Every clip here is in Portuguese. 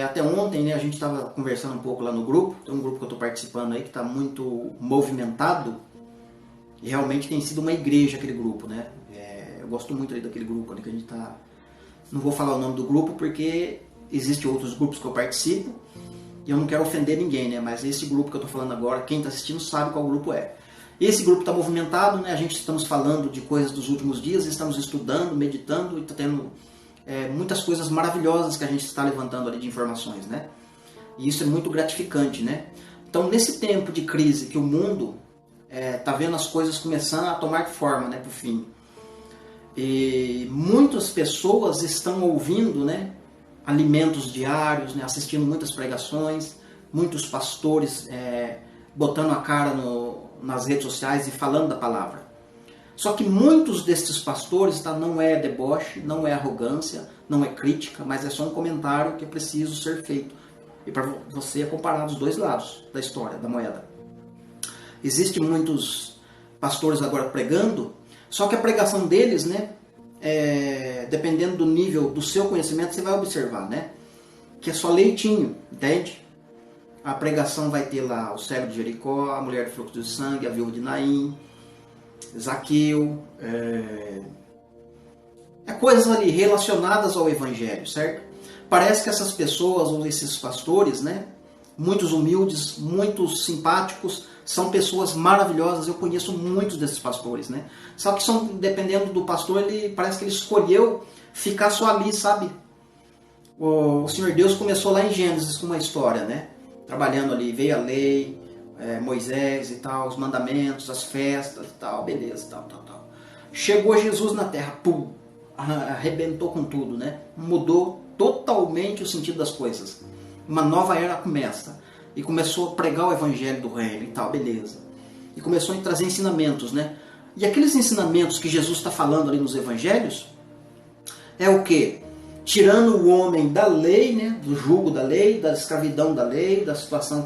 Até ontem, né, a gente estava conversando um pouco lá no grupo, tem um grupo que eu estou participando aí que está muito movimentado, e realmente tem sido uma igreja aquele grupo, né? Eu gosto muito aí daquele grupo ali que a gente está... Não vou falar o nome do grupo porque existem outros grupos que eu participo, e eu não quero ofender ninguém, né? Mas esse grupo que eu estou falando agora, quem está assistindo sabe qual grupo é. Esse grupo está movimentado, né? A gente estamos falando de coisas dos últimos dias, estamos estudando, meditando, e está tendo muitas coisas maravilhosas que a gente está levantando ali de informações, né? E isso é muito gratificante, né? Então, nesse tempo de crise que o mundo está vendo as coisas começando a tomar forma, né, para o fim. E muitas pessoas estão ouvindo, né, alimentos diários, né, assistindo muitas pregações, muitos pastores botando a cara nas redes sociais e falando da palavra. Só que muitos desses pastores não é deboche, não é arrogância, não é crítica, mas é só um comentário que é preciso ser feito. E para você é comparar os dois lados da história, da moeda. Existem muitos pastores agora pregando, só que a pregação deles, né, dependendo do nível do seu conhecimento, você vai observar, né, que é só leitinho, entende? A pregação vai ter lá o cego de Jericó, a mulher de fluxo de sangue, a viúva de Naim, Zaqueu, coisas ali relacionadas ao evangelho, certo? Parece que essas pessoas, ou esses pastores, né, muitos humildes, muitos simpáticos, são pessoas maravilhosas. Eu conheço muitos desses pastores, né? Só que dependendo do pastor, parece que ele escolheu ficar só ali, sabe? O Senhor Deus começou lá em Gênesis com uma história, né? Trabalhando ali, veio a lei, Moisés e tal, os mandamentos, as festas e tal, beleza, tal. Chegou Jesus na terra, pum, arrebentou com tudo, né? Mudou totalmente o sentido das coisas. Uma nova era começa. E começou a pregar o evangelho do reino e tal, beleza. E começou a trazer ensinamentos, né? E aqueles ensinamentos que Jesus está falando ali nos evangelhos, é o quê? Tirando o homem da lei, né? Do jugo da lei, da escravidão da lei, da situação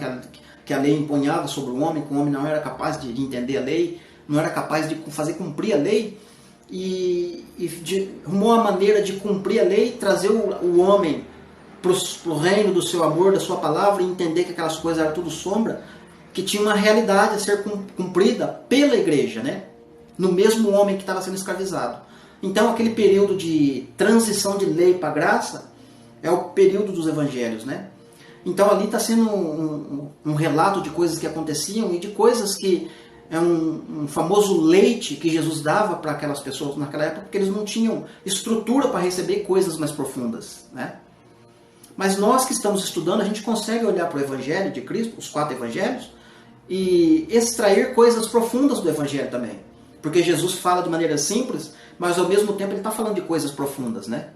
que a lei impunhava sobre o homem, que o homem não era capaz de entender a lei, não era capaz de fazer cumprir a lei, e arrumou a maneira de cumprir a lei, trazer o homem para o reino do seu amor, da sua palavra, e entender que aquelas coisas eram tudo sombra, que tinha uma realidade a ser cumprida pela igreja, né? No mesmo homem que estava sendo escravizado. Então, aquele período de transição de lei para graça é o período dos evangelhos, né? Então, ali está sendo um relato de coisas que aconteciam e de coisas que é um famoso leite que Jesus dava para aquelas pessoas naquela época, porque eles não tinham estrutura para receber coisas mais profundas, né? Mas nós que estamos estudando, a gente consegue olhar para o Evangelho de Cristo, os 4 Evangelhos, e extrair coisas profundas do Evangelho também. Porque Jesus fala de maneira simples, mas ao mesmo tempo ele está falando de coisas profundas, né?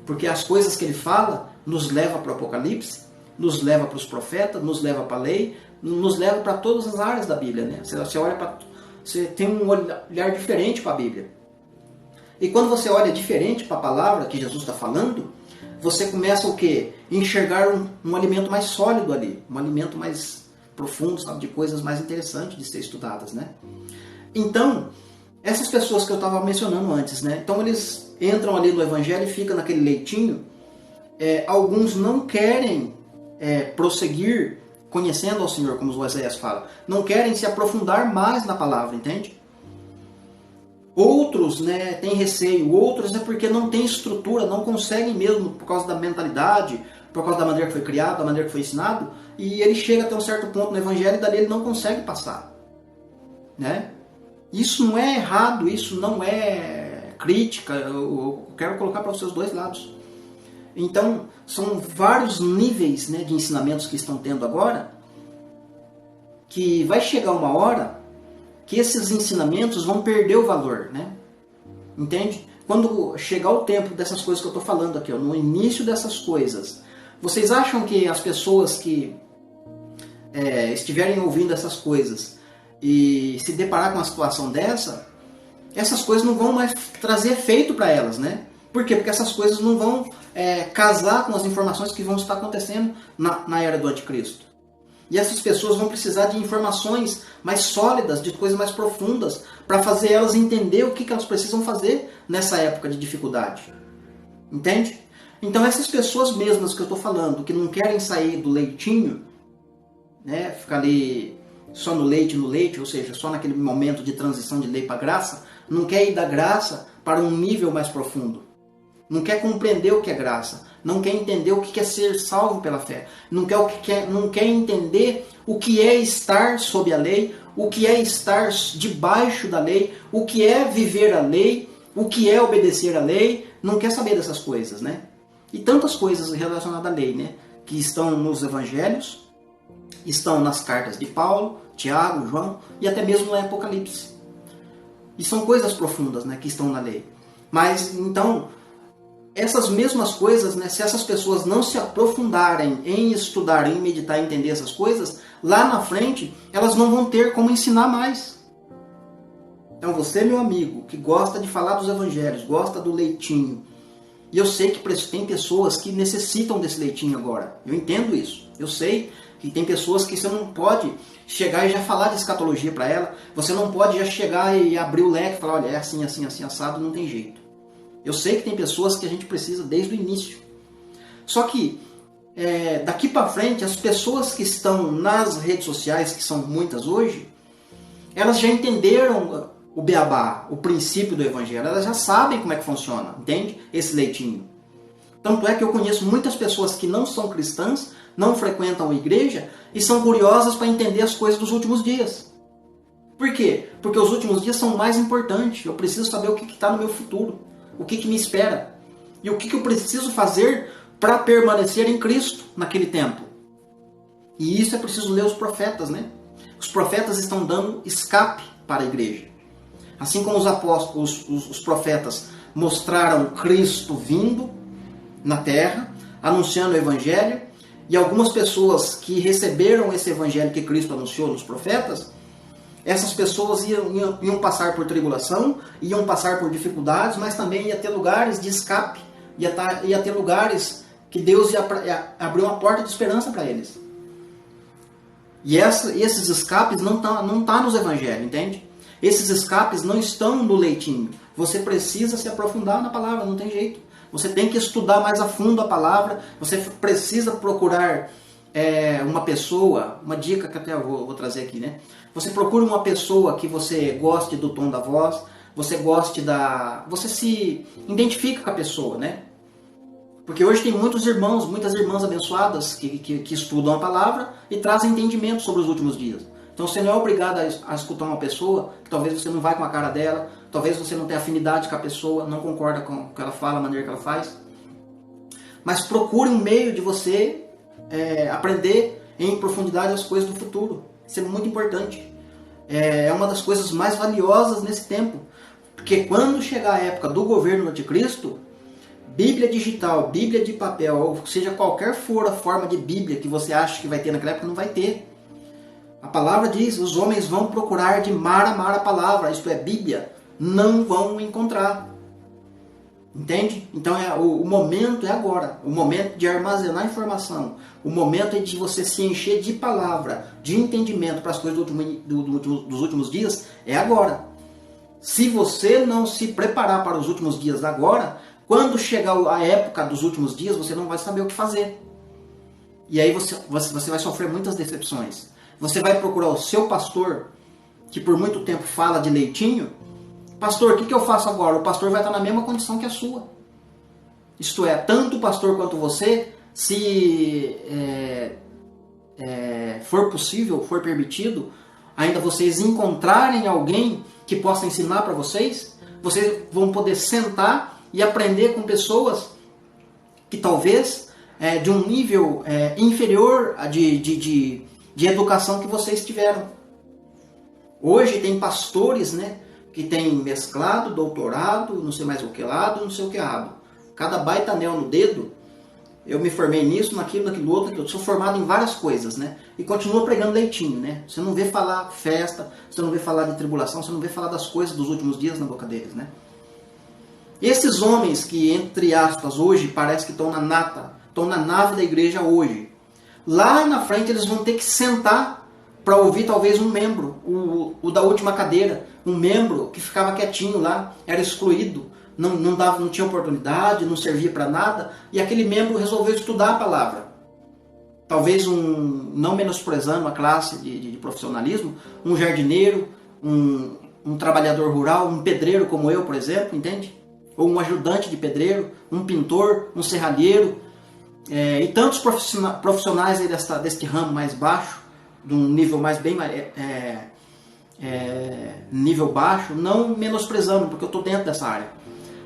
Porque as coisas que ele fala nos leva para o Apocalipse, nos leva para os profetas, nos leva para a lei, nos leva para todas as áreas da Bíblia, né? Você tem um olhar diferente para a Bíblia. E quando você olha diferente para a palavra que Jesus está falando, você começa o quê? Enxergar um alimento mais sólido ali, um alimento mais profundo, sabe? De coisas mais interessantes de ser estudadas, né? Então, essas pessoas que eu estava mencionando antes, né? Então eles entram ali no Evangelho e ficam naquele leitinho. Alguns não querem prosseguir conhecendo ao Senhor, como o Oséias fala. Não querem se aprofundar mais na palavra, entende? Outros, né, têm receio, outros porque não têm estrutura, não conseguem mesmo por causa da mentalidade, por causa da maneira que foi criado, da maneira que foi ensinado, e ele chega até um certo ponto no Evangelho e dali ele não consegue passar, né? Isso não é errado, isso não é crítica, eu quero colocar para os seus dois lados. Então, são vários níveis, né, de ensinamentos que estão tendo agora, que vai chegar uma hora que esses ensinamentos vão perder o valor, né? Entende? Quando chegar o tempo dessas coisas que eu estou falando aqui, no início dessas coisas, vocês acham que as pessoas que estiverem ouvindo essas coisas e se deparar com uma situação dessa, essas coisas não vão mais trazer efeito para elas, né? Por quê? Porque essas coisas não vão casar com as informações que vão estar acontecendo na era do anticristo. E essas pessoas vão precisar de informações mais sólidas, de coisas mais profundas, para fazer elas entender o que elas precisam fazer nessa época de dificuldade. Entende? Então essas pessoas mesmas que eu estou falando, que não querem sair do leitinho, né, ficar ali só no leite, ou seja, só naquele momento de transição de lei para graça, não quer ir da graça para um nível mais profundo. Não quer compreender o que é graça, não quer entender o que é ser salvo pela fé, não quer entender o que é estar sob a lei, o que é estar debaixo da lei, o que é viver a lei, o que é obedecer a lei, não quer saber dessas coisas, né? E tantas coisas relacionadas à lei, né? Que estão nos evangelhos, estão nas cartas de Paulo, Tiago, João e até mesmo no Apocalipse. E são coisas profundas, né, que estão na lei. Mas, então, essas mesmas coisas, né, se essas pessoas não se aprofundarem em estudar, em meditar, em entender essas coisas, lá na frente, elas não vão ter como ensinar mais. Então, você, meu amigo, que gosta de falar dos evangelhos, gosta do leitinho, e eu sei que tem pessoas que necessitam desse leitinho agora. Eu entendo isso. Eu sei que tem pessoas que você não pode chegar e já falar de escatologia para ela. Você não pode já chegar e abrir o leque e falar, olha, é assim, assim, assim, assado, não tem jeito. Eu sei que tem pessoas que a gente precisa desde o início. Só que, daqui para frente, as pessoas que estão nas redes sociais, que são muitas hoje, elas já entenderam o beabá, o princípio do evangelho. Elas já sabem como é que funciona, entende? Esse leitinho. Tanto é que eu conheço muitas pessoas que não são cristãs, não frequentam a igreja e são curiosas para entender as coisas dos últimos dias. Por quê? Porque os últimos dias são mais importantes. Eu preciso saber o que está no meu futuro, o que me espera e o que eu preciso fazer para permanecer em Cristo naquele tempo. E isso é preciso ler os profetas, né? Os profetas estão dando escape para a igreja. Assim como os apóstolos, os profetas mostraram Cristo vindo na terra, anunciando o evangelho, e algumas pessoas que receberam esse evangelho que Cristo anunciou nos profetas, essas pessoas iam passar por tribulação, iam passar por dificuldades, mas também ia ter lugares de escape, ia ter lugares que Deus ia abrir uma porta de esperança para eles. E esses escapes não tá nos evangelhos, entende? Esses escapes não estão no leitinho. Você precisa se aprofundar na palavra, não tem jeito. Você tem que estudar mais a fundo a palavra, você precisa procurar uma pessoa, uma dica que até eu vou trazer aqui, né? Você procura uma pessoa que você goste do tom da voz, você se identifica com a pessoa, né? Porque hoje tem muitos irmãos, muitas irmãs abençoadas que estudam a palavra e trazem entendimento sobre os últimos dias. Então você não é obrigado a escutar uma pessoa, que talvez você não vai com a cara dela, talvez você não tenha afinidade com a pessoa, não concorda com o que ela fala, a maneira que ela faz. Mas procure um meio de você aprender em profundidade as coisas do futuro. Isso é muito importante. É uma das coisas mais valiosas nesse tempo. Porque quando chegar a época do governo do anticristo, Bíblia digital, Bíblia de papel, ou seja, qualquer for a forma de Bíblia que você acha que vai ter naquela época, não vai ter. A palavra diz, os homens vão procurar de mar a mar a palavra, isto é, Bíblia, não vão encontrar. Entende? Então o momento é agora, o momento de armazenar informação, o momento é de você se encher de palavra, de entendimento para as coisas dos últimos dias, é agora. Se você não se preparar para os últimos dias agora, quando chegar a época dos últimos dias, você não vai saber o que fazer. E aí você vai sofrer muitas decepções. Você vai procurar o seu pastor, que por muito tempo fala de leitinho. Pastor, o que eu faço agora? O pastor vai estar na mesma condição que a sua. Isto é, tanto o pastor quanto você, se for possível, for permitido, ainda vocês encontrarem alguém que possa ensinar para vocês, vocês vão poder sentar e aprender com pessoas que talvez de um nível inferior de educação que vocês tiveram. Hoje tem pastores, né, que tem mesclado, doutorado, não sei mais o que lado, não sei o que lado. Cada baita anel no dedo. Eu me formei nisso, naquilo outro. Eu sou formado em várias coisas, né? E continuo pregando leitinho, né? Você não vê falar festa, você não vê falar de tribulação, você não vê falar das coisas dos últimos dias na boca deles, né? Esses homens que, entre aspas, hoje parece que estão na nata, estão na nave da igreja hoje, lá na frente eles vão ter que sentar para ouvir talvez um membro, o da última cadeira, um membro que ficava quietinho lá, era excluído, não tinha oportunidade, não servia para nada, e aquele membro resolveu estudar a palavra. Talvez não menosprezando a classe de profissionalismo, um jardineiro, um trabalhador rural, um pedreiro como eu, por exemplo, entende? Ou um ajudante de pedreiro, um pintor, um serralheiro, e tantos profissionais aí deste ramo mais baixo, de um nível nível baixo, não menosprezando, porque eu estou dentro dessa área.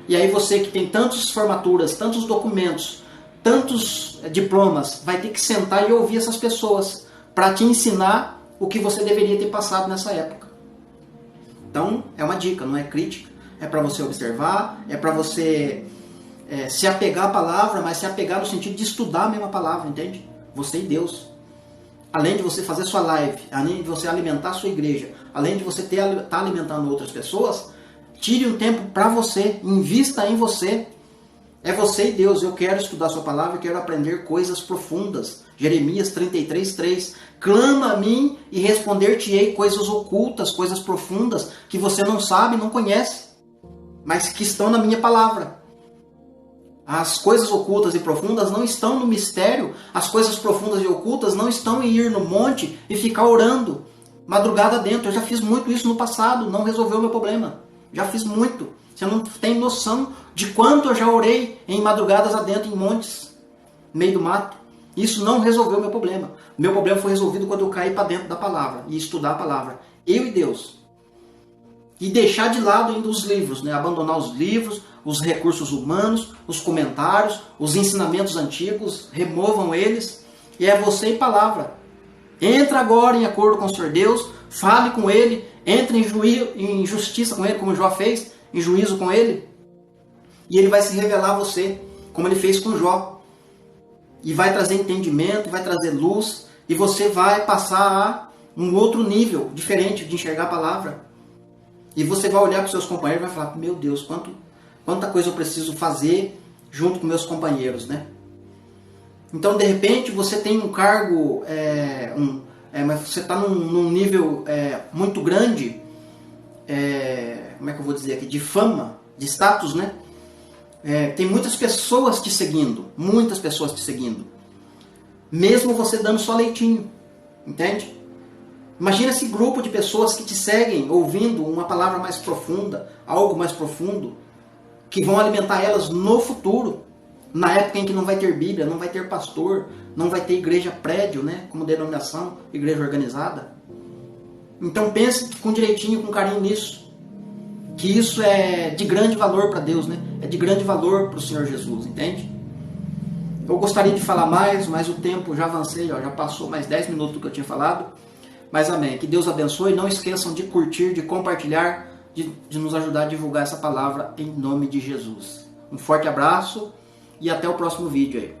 E aí você que tem tantas formaturas, tantos documentos, tantos diplomas, vai ter que sentar e ouvir essas pessoas para te ensinar o que você deveria ter passado nessa época. Então, é uma dica, não é crítica, é para você observar, é para você se apegar à palavra, mas se apegar no sentido de estudar a mesma palavra, entende? Você e Deus. Além de você fazer sua live, além de você alimentar a sua igreja, além de você estar alimentando outras pessoas, tire um tempo para você, invista em você. É você e Deus. Eu quero estudar sua palavra, eu quero aprender coisas profundas. Jeremias 33:3. Clama a mim e responder-te-ei coisas ocultas, coisas profundas, que você não sabe, não conhece, mas que estão na minha palavra. As coisas ocultas e profundas não estão no mistério, as coisas profundas e ocultas não estão em ir no monte e ficar orando madrugada dentro. Eu já fiz muito isso no passado, não resolveu o meu problema. Já fiz muito. Você não tem noção de quanto eu já orei em madrugadas adentro, em montes, no meio do mato. Isso não resolveu o meu problema. O meu problema foi resolvido quando eu caí para dentro da palavra e estudar a palavra. Eu e Deus. E deixar de lado ainda os livros, né? Abandonar os livros, os recursos humanos, os comentários, os ensinamentos antigos, removam eles. E é você e palavra. Entra agora em acordo com o Senhor Deus, fale com Ele, entre em justiça com Ele, como Jó fez, em juízo com Ele. E Ele vai se revelar a você, como Ele fez com Jó. E vai trazer entendimento, vai trazer luz, e você vai passar a um outro nível, diferente de enxergar a palavra. E você vai olhar para os seus companheiros e vai falar, meu Deus, quanta coisa eu preciso fazer junto com meus companheiros, né? Então, de repente, você tem um cargo, mas você está num nível muito grande, como é que eu vou dizer aqui, de fama, de status, né? Tem muitas pessoas te seguindo, mesmo você dando só leitinho, entende? Imagina esse grupo de pessoas que te seguem, ouvindo uma palavra mais profunda, algo mais profundo, que vão alimentar elas no futuro, na época em que não vai ter Bíblia, não vai ter pastor, não vai ter igreja prédio, né, como denominação, igreja organizada. Então pense com direitinho, com carinho nisso, que isso é de grande valor para Deus, né? É de grande valor para o Senhor Jesus, entende? Eu gostaria de falar mais, mas o tempo já avancei, já passou mais 10 minutos do que eu tinha falado. Mas amém. Que Deus abençoe. Não esqueçam de curtir, de compartilhar, de nos ajudar a divulgar essa palavra em nome de Jesus. Um forte abraço e até o próximo vídeo aí.